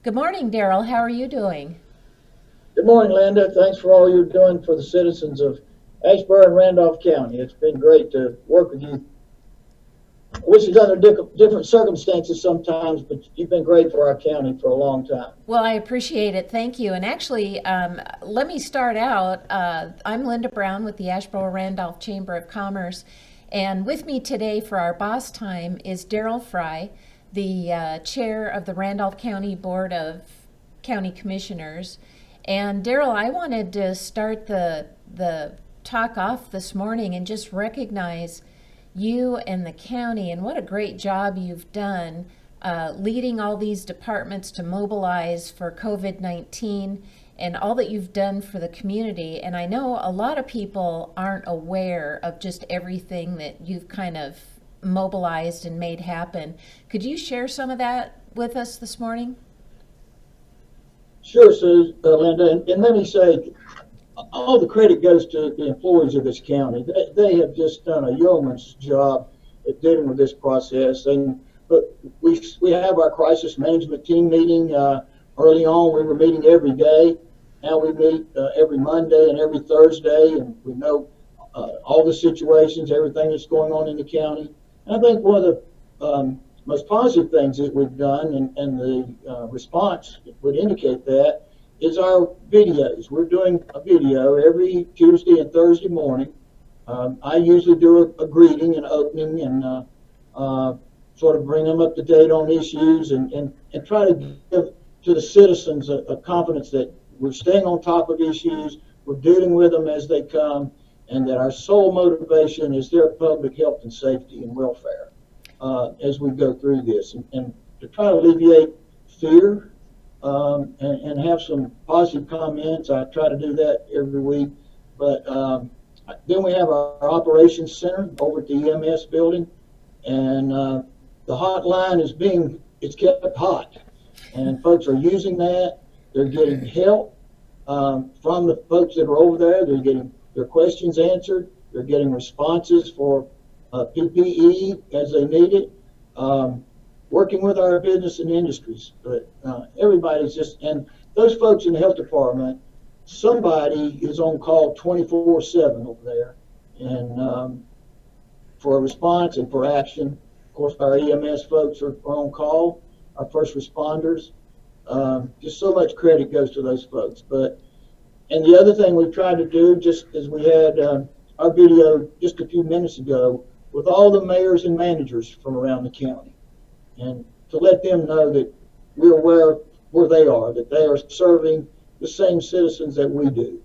Good morning, Darrell. How are you doing? Good morning, Linda. Thanks for all you're doing for the citizens of Ashburn and Randolph County. It's been great to work with you. I wish it's under different circumstances sometimes, but you've been great for our county for a long time. Well, I appreciate it. Thank you. And actually, let me start out. I'm Linda Brown with the Asheboro Randolph Chamber of Commerce. And with me today for our boss time is Darrell Frye, the chair of the Randolph County Board of County Commissioners. And Darrell, I wanted to start the talk off this morning and just recognize you and the county and what a great job you've done leading all these departments to mobilize for COVID-19 and all that you've done for the community. And I know a lot of people aren't aware of just everything that you've kind of mobilized and made happen. Could you share some of that with us this morning? Sure, Sue, Linda, and let me say, all the credit goes to the employees of this county. They have just done a yeoman's job at dealing with this process. And but we have our crisis management team meeting. Early on, we were meeting every day. Now we meet every Monday and every Thursday, and we know all the situations, everything that's going on in the county. And I think one of the most positive things that we've done, and the response would indicate that, is our videos. We're doing a video every Tuesday and Thursday morning. I usually do a greeting and opening and sort of bring them up to date on issues and try to give to the citizens a confidence that we're staying on top of issues, we're dealing with them as they come, and that our sole motivation is their public health and safety and welfare as we go through this. And to try to alleviate fear and have some positive comments. I try to do that every week. But then we have our operations center over at the EMS building, and the hotline it's kept hot, and folks are using that. They're getting help from the folks that are over there. They're getting their questions answered. They're getting responses for PPE as they need it. Working with our business and industries, but everybody's and those folks in the health department, somebody is on call 24/7 over there, and for a response and for action. Of course, our EMS folks are on call, our first responders. Just so much credit goes to those folks. And the other thing we've tried to do, just as we had our video just a few minutes ago, with all the mayors and managers from around the county, and to let them know that we're aware of where they are, that they are serving the same citizens that we do,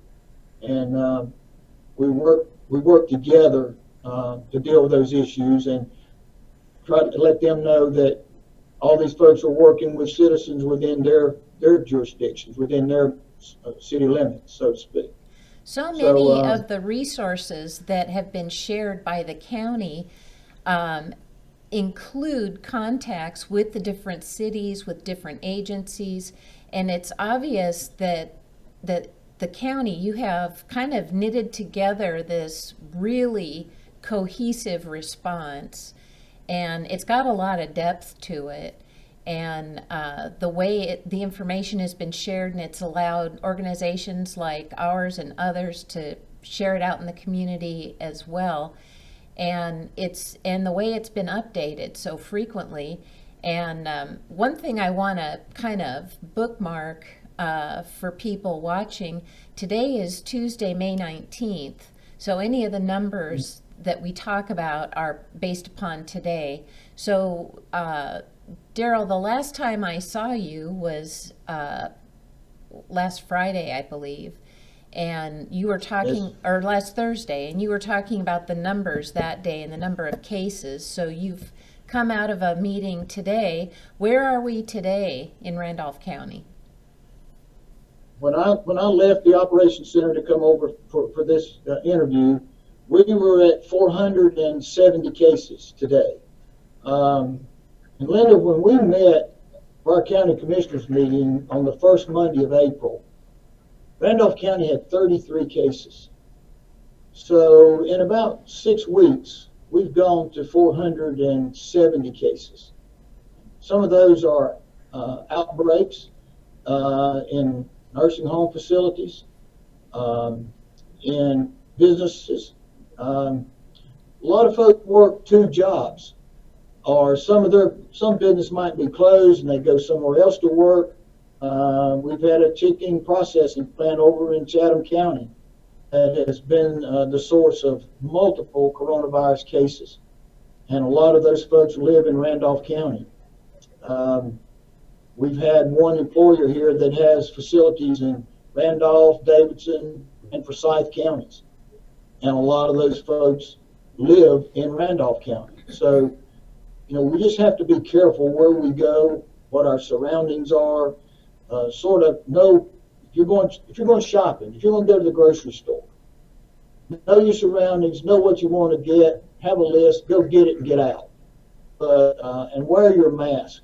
and we work together to deal with those issues, and try to let them know that all these folks are working with citizens within their jurisdictions, within their city limits, so to speak. So many So of the resources that have been shared by the county um, include contacts with the different cities, with different agencies, and it's obvious that the county, you have kind of knitted together this really cohesive response, and it's got a lot of depth to it. And the way the information has been shared, and it's allowed organizations like ours and others to share it out in the community as well. And the way it's been updated so frequently. And one thing I want to kind of bookmark for people watching, today is Tuesday, May 19th. So any of the numbers that we talk about are based upon today. So Darrell, the last time I saw you was last Friday, I believe, and you were yes. talking, or last Thursday, and you were talking about the numbers that day and the number of cases. So you've come out of a meeting today. Where are we today in Randolph County? When I left the operations center to come over for this interview, we were at 470 cases today. And Linda, when we met for our county commissioners meeting on the first Monday of April, Randolph County had 33 cases. So in about 6 weeks, we've gone to 470 cases. Some of those are outbreaks. in nursing home facilities, um, in businesses. A lot of folks work two jobs, or some business might be closed and they go somewhere else to work. We've had a chicken processing plant over in Chatham County that has been the source of multiple coronavirus cases, and a lot of those folks live in Randolph County. Um, we've had one employer here that has facilities in Randolph, Davidson, and Forsyth counties, and a lot of those folks live in Randolph County. So, we just have to be careful where we go, what our surroundings are. Sort of know if you're going shopping, if you're going to go to the grocery store, know your surroundings, know what you want to get, have a list, go get it and get out. But and wear your mask.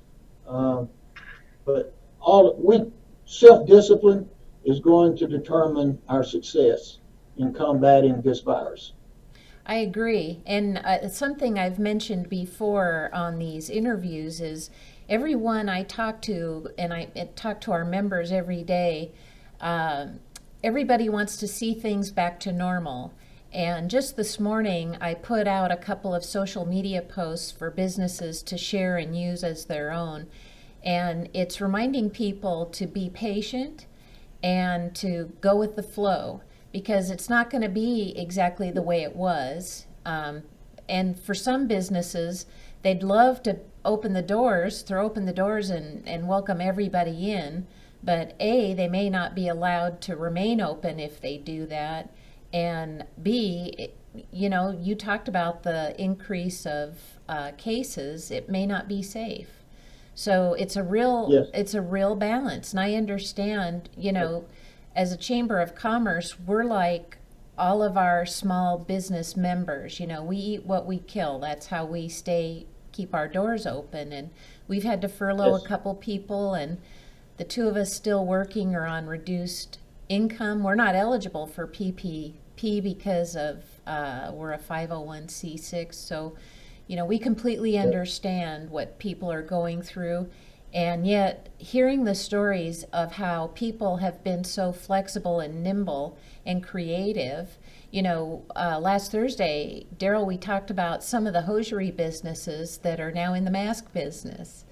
But self-discipline is going to determine our success in combating this virus. I agree. And something I've mentioned before on these interviews is everyone I talk to, and I talk to our members every day, everybody wants to see things back to normal. And just this morning, I put out a couple of social media posts for businesses to share and use as their own. And it's reminding people to be patient and to go with the flow, because it's not going to be exactly the way it was. And for some businesses, they'd love to throw open the doors and welcome everybody in. But A, they may not be allowed to remain open if they do that. And B, you talked about the increase of cases. It may not be safe. So it's a real Yes. it's a real balance. And I understand, as a chamber of commerce, we're like all of our small business members. We eat what we kill. That's how we keep our doors open. And we've had to furlough Yes. a couple people, and the two of us still working are on reduced income. We're not eligible for PPP because of we're a 501c6. So, we completely understand what people are going through. And yet, hearing the stories of how people have been so flexible and nimble and creative, last Thursday, Darrell, we talked about some of the hosiery businesses that are now in the mask business.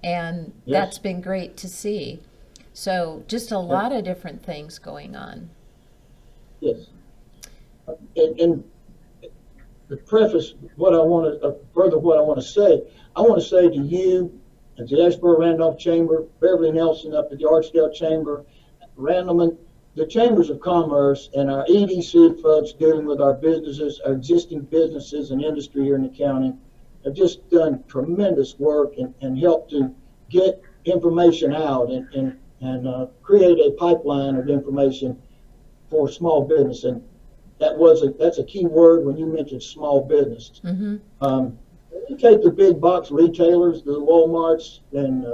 And Yes. that's been great to see. So just a lot of different things going on. Yes. And to preface what I want to further what I want to say, I want to say to you, at the Asheboro Randolph Chamber, Beverly Nelson up at the Archdale Chamber, Randleman, the Chambers of Commerce and our EDC folks dealing with our businesses, our existing businesses and industry here in the county, have just done tremendous work and helped to get information out and create a pipeline of information for small business. And that's a key word when you mentioned small business. Mm-hmm. You take the big box retailers, the Walmarts and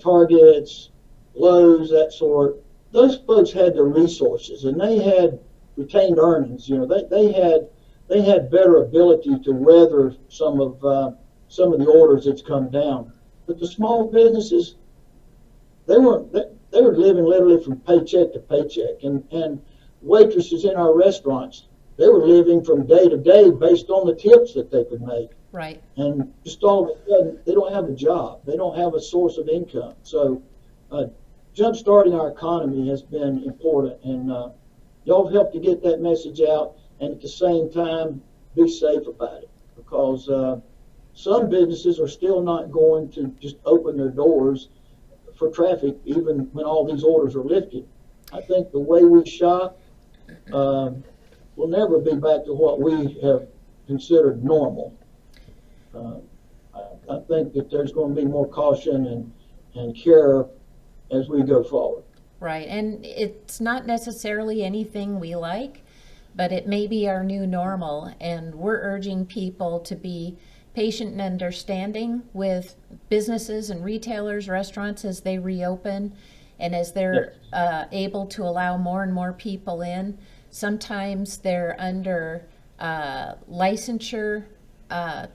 Targets, Lowe's, that sort. Those folks had the resources and they had retained earnings. They had better ability to weather some of the orders that's come down. But the small businesses, they were living literally from paycheck to paycheck, and waitresses in our restaurants, they were living from day to day based on the tips that they could make. Right. And just all of a sudden, they don't have a job. They don't have a source of income. So jump-starting our economy has been important. And y'all have helped to get that message out. And at the same time, be safe about it. Because some businesses are still not going to just open their doors for traffic, even when all these orders are lifted. I think the way we shop will never be back to what we have considered normal. I think that there's going to be more caution and care as we go forward. Right. And it's not necessarily anything we like, but it may be our new normal. And we're urging people to be patient and understanding with businesses and retailers, restaurants as they reopen and as they're able to allow more and more people in. Sometimes they're under licensure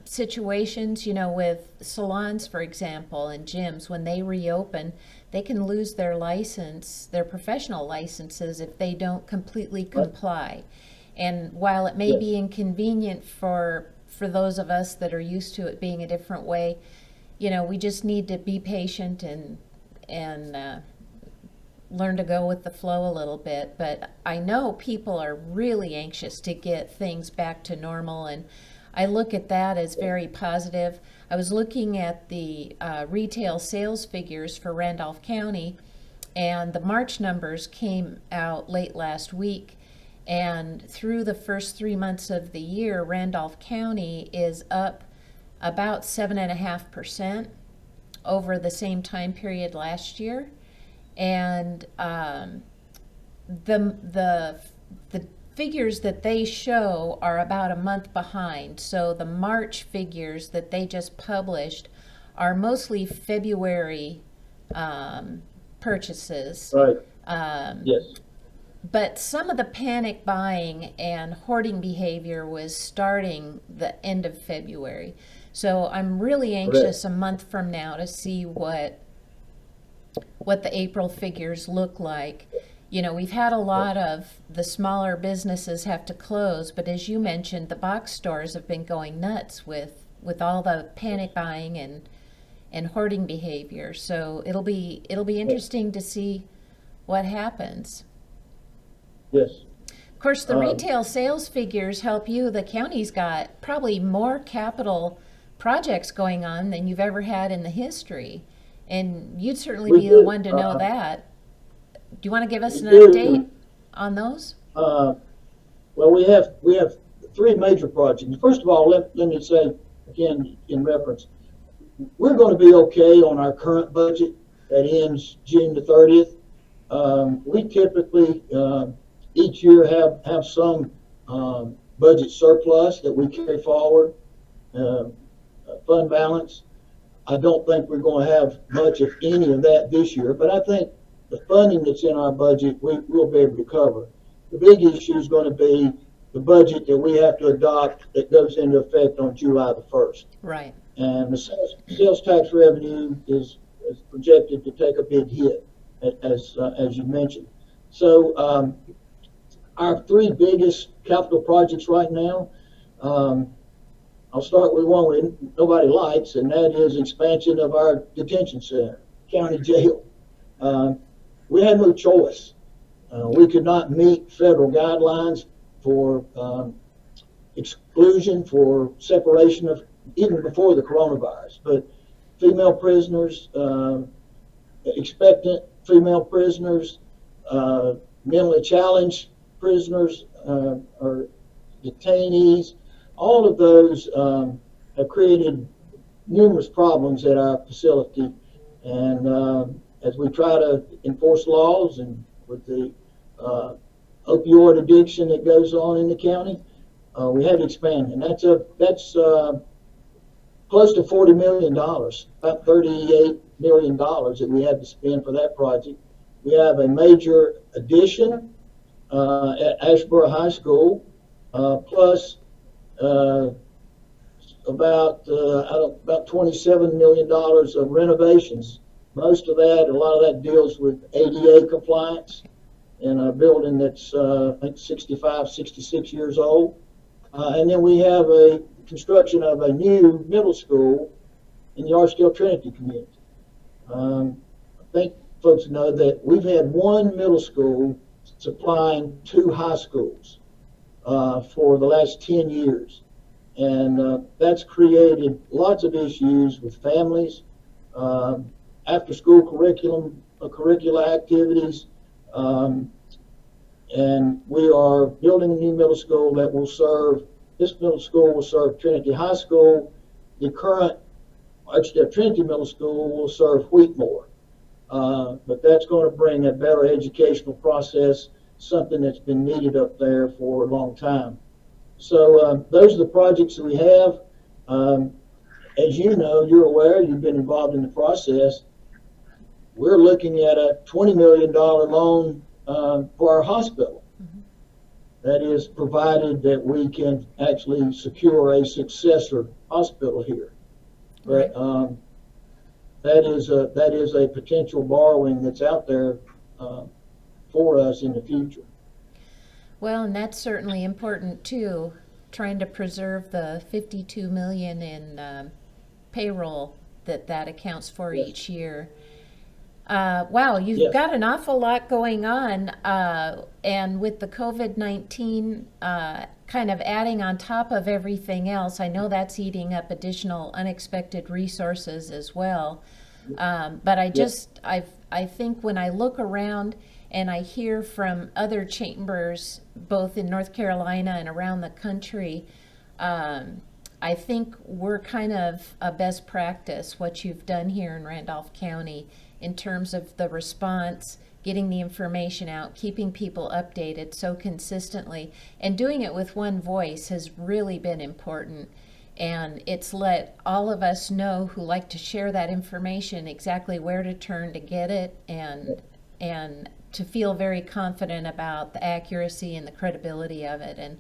situations, with salons, for example, and gyms, when they reopen, they can lose their license, their professional licenses, if they don't completely comply. And while it may be inconvenient for those of us that are used to it being a different way, we just need to be patient and learn to go with the flow a little bit. But I know people are really anxious to get things back to normal, and I look at that as very positive. I was looking at the retail sales figures for Randolph County, and the March numbers came out late last week. And through the first 3 months of the year, Randolph County is up about 7.5% over the same time period last year. And the figures that they show are about a month behind. So the March figures that they just published are mostly February purchases. Right. Yes. But some of the panic buying and hoarding behavior was starting the end of February. So I'm really anxious a month from now to see what the April figures look like. We've had a lot of the smaller businesses have to close, but as you mentioned, the box stores have been going nuts with all the panic buying and hoarding behavior. So it'll be interesting to see what happens. Yes. Of course, the retail sales figures help you. The county's got probably more capital projects going on than you've ever had in the history. And you'd certainly be the one to know that. Do you want to give us an update on those? Well, we have 3 major projects. First of all, let me say, again, in reference, we're going to be okay on our current budget that ends June the 30th. We typically each year have some budget surplus that we carry forward, fund balance. I don't think we're going to have much, if any, of that this year, but I think the funding that's in our budget, we'll be able to cover. The big issue is going to be the budget that we have to adopt that goes into effect on July the 1st. Right. And the sales tax revenue is projected to take a big hit, as you mentioned. So our 3 biggest capital projects right now, I'll start with one nobody likes, and that is expansion of our detention center, county jail. We had no choice. We could not meet federal guidelines for exclusion, for separation of, even before the coronavirus. But female prisoners, expectant female prisoners, mentally challenged prisoners, or detainees, all of those have created numerous problems at our facility. And as we try to enforce laws, and with the opioid addiction that goes on in the county, we had to expand. And that's close to $40 million, about $38 million that we had to spend for that project. We have a major addition at Ashboro High School, plus about $27 million of renovations. Most of that, a lot of that deals with ADA compliance in a building that's I think 65, 66 years old. And then we have a construction of a new middle school in the Archdale Trinity community. I think folks know that we've had one middle school supplying 2 high schools for the last 10 years. And that's created lots of issues with families, after school curricular activities. And we are building a new middle school that will serve, this middle school will serve Trinity High School. The current Archdale Trinity Middle School will serve Wheatmore. But that's going to bring a better educational process, something that's been needed up there for a long time. So those are the projects that we have. As you know, you're aware, you've been involved in the process. We're looking at a $20 million loan for our hospital. That is provided that we can actually secure a successor hospital here. Right. But that is a potential borrowing that's out there for us in the future. Well, and that's certainly important too, trying to preserve the 52 million in payroll that accounts for Yes. each year. Wow, you've Yes. got an awful lot going on, and with the COVID-19 kind of adding on top of everything else, I know that's eating up additional unexpected resources as well. But I think when I look around and I hear from other chambers, both in North Carolina and around the country, I think we're kind of a best practice, what you've done here in Randolph County in terms of the response, getting the information out, keeping people updated so consistently, and doing it with one voice has really been important. And it's let all of us know who like to share that information exactly where to turn to get it, and to feel very confident about the accuracy and the credibility of it. And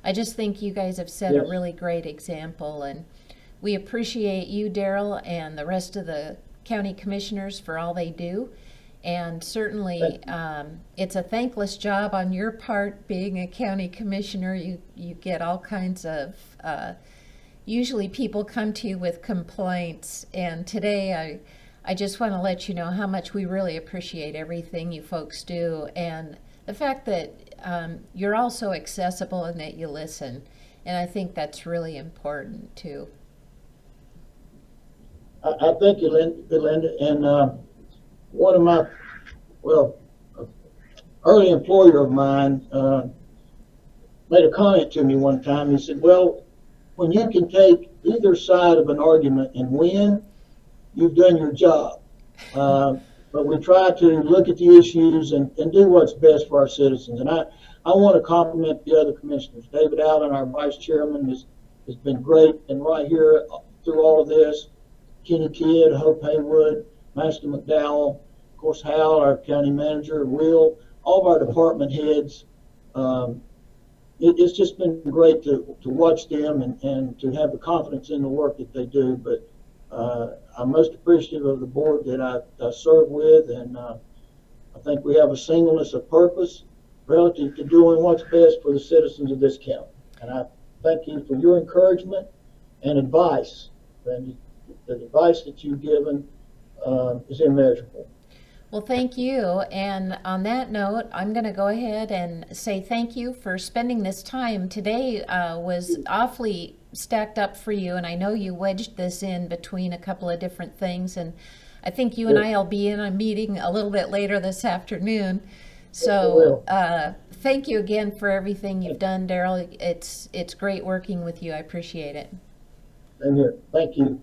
I just think you guys have set a Yes. really great example, and we appreciate you, Darrell, and the rest of the county commissioners for all they do. And certainly, it's a thankless job on your part being a county commissioner. You get all kinds of, usually people come to you with complaints, and today I just want to let you know how much we really appreciate everything you folks do, and the fact that you're all so accessible and that you listen. And I think that's really important too. I thank you, Linda. And one of my, well, early employer of mine made a comment to me one time. He said, well, when you can take either side of an argument and win, you've done your job. But we try to look at the issues and do what's best for our citizens. And I want to compliment the other commissioners. David Allen, our vice chairman, has been great and right here through all of this. Kenny Kidd, Hope Haywood, Master McDowell, of course, Hal, our county manager, Will, all of our department heads. It's just been great to watch them and to have the confidence in the work that they do. But I'm most appreciative of the board that I serve with, and I think we have a singleness of purpose relative to doing what's best for the citizens of this county. And I thank you for your encouragement and advice. And the advice that you've given is immeasurable. Well, thank you. And on that note, I'm going to go ahead and say thank you for spending this time. Today was awfully stacked up for you, and I know you wedged this in between a couple of different things. And I think you and I will be in a meeting a little bit later this afternoon. So thank you again for everything you've done, Darrell. It's great working with you. I appreciate it. Same here. Thank you.